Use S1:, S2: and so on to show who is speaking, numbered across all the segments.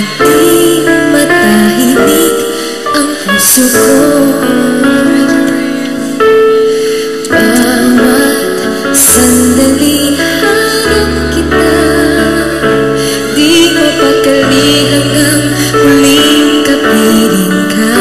S1: Di matahimik ang puso ko. Bawat sandali hanap kita. Di mapakali hanggang muling kapiling ka.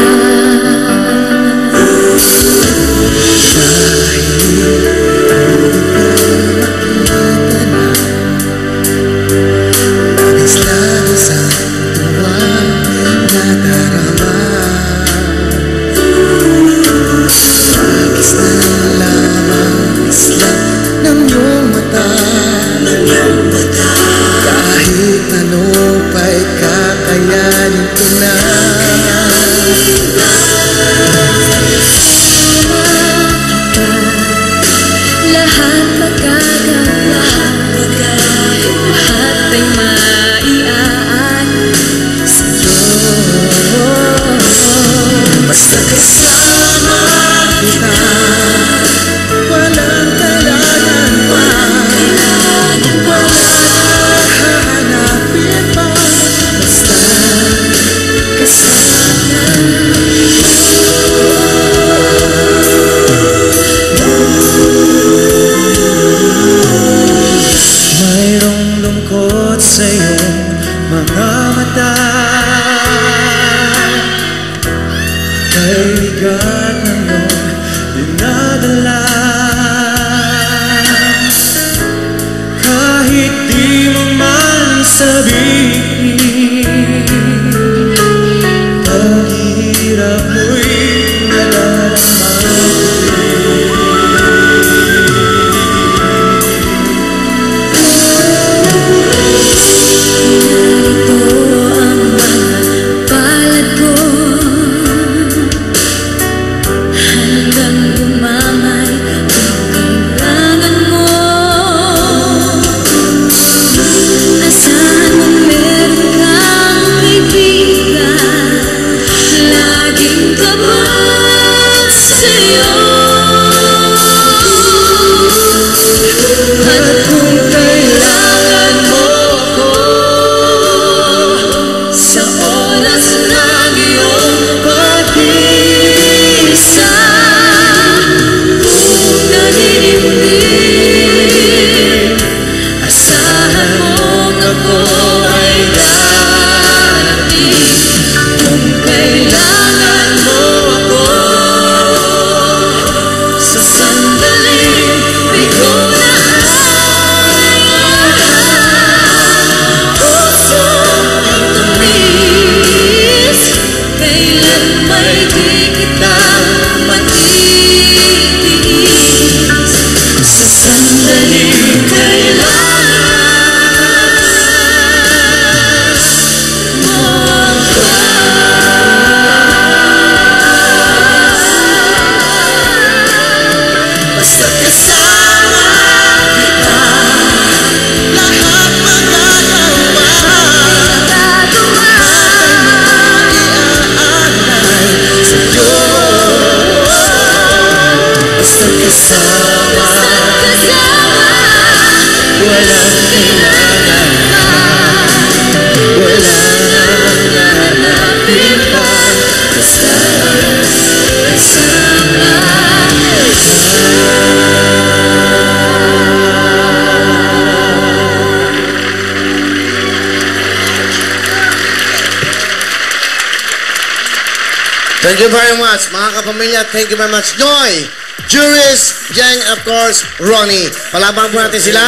S2: Thank you very much, mga kapamilya. Thank you very much. Noy, Juris, Jeng, of course, Ronnie. Palaban po natin sila.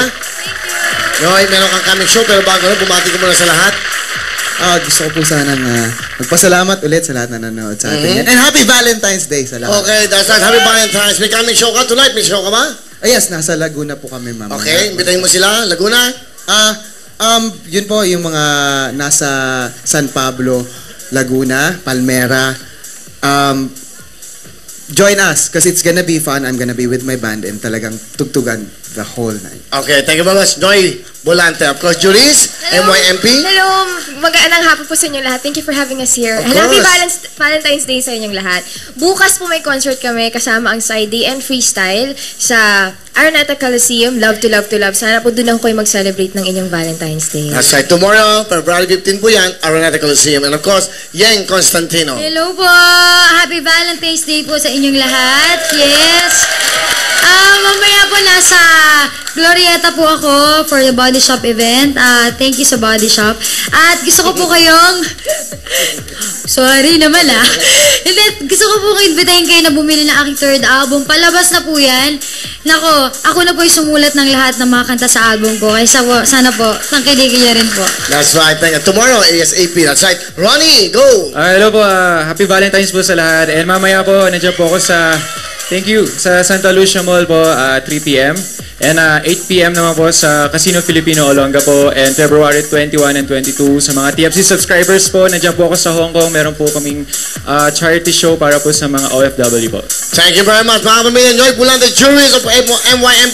S2: Noy, meron kang coming show, pero bago na, bumati ko muna sa lahat.
S3: Gusto ko po sanang magpasalamat ulit sa lahat na nanonood sa atin. And Happy Valentine's Day sa lahat.
S2: Okay, that's right. Happy Valentine's. May coming show ka tonight. May show ka ba?
S3: Yes, nasa Laguna po kami, ma'am.
S2: Okay, imbitahin mo sila. Laguna?
S3: Yun po, yung mga nasa San Pablo, Laguna, Palmera. Join us, because it's gonna be fun. I'm gonna be with my band and talagang tugtugan the whole night.
S2: Okay, thank you very much, Noy Bolante. Of course, Juris, MYMP.
S1: Hello, magandang hapon po sa inyong lahat. Thank you for having us here.
S2: Of
S1: And happy
S2: course.
S1: Valentine's Day sa inyong lahat. Bukas po may concert kami kasama ang Side D and Freestyle sa Araneta Coliseum. Love to love to love. Sana po doon lang kayo mag-celebrate ng inyong Valentine's Day.
S2: That's right. Tomorrow, February 15 po yan, Araneta Coliseum. And of course, Yang Constantino.
S4: Hello po! Happy Valentine's Day po sa inyong lahat. Yes! Mamaya po nasa Glorieta po ako for the Body Shop event. Thank you sa Body Shop. At gusto ko po kayong... Sorry naman Hindi, gusto ko po kayo-invitahin kayo na bumili ng aking third album. Palabas na po yan. Nako, ako na po yung sumulat ng lahat ng mga kanta sa album ko. Kaya sana po, tangkiligin niyo rin po.
S2: That's right. Thank you. Tomorrow, ASAP. That's right. Ronnie, go!
S5: Hello po, happy Valentine's po sa lahat. And mamaya po, nandiyan po ako sa, thank you, sa Santa Lucia Mall po, 3 p.m. And 8 p.m. naman po sa Casino Filipino Olonga po. And February 21 and 22 sa mga TFC subscribers po, nandiyan po ako sa Hong Kong. Meron po kaming charity show para po sa mga OFW po.
S2: Thank you very much, mga pamilya. Noy Bolante, Juris of MYMP.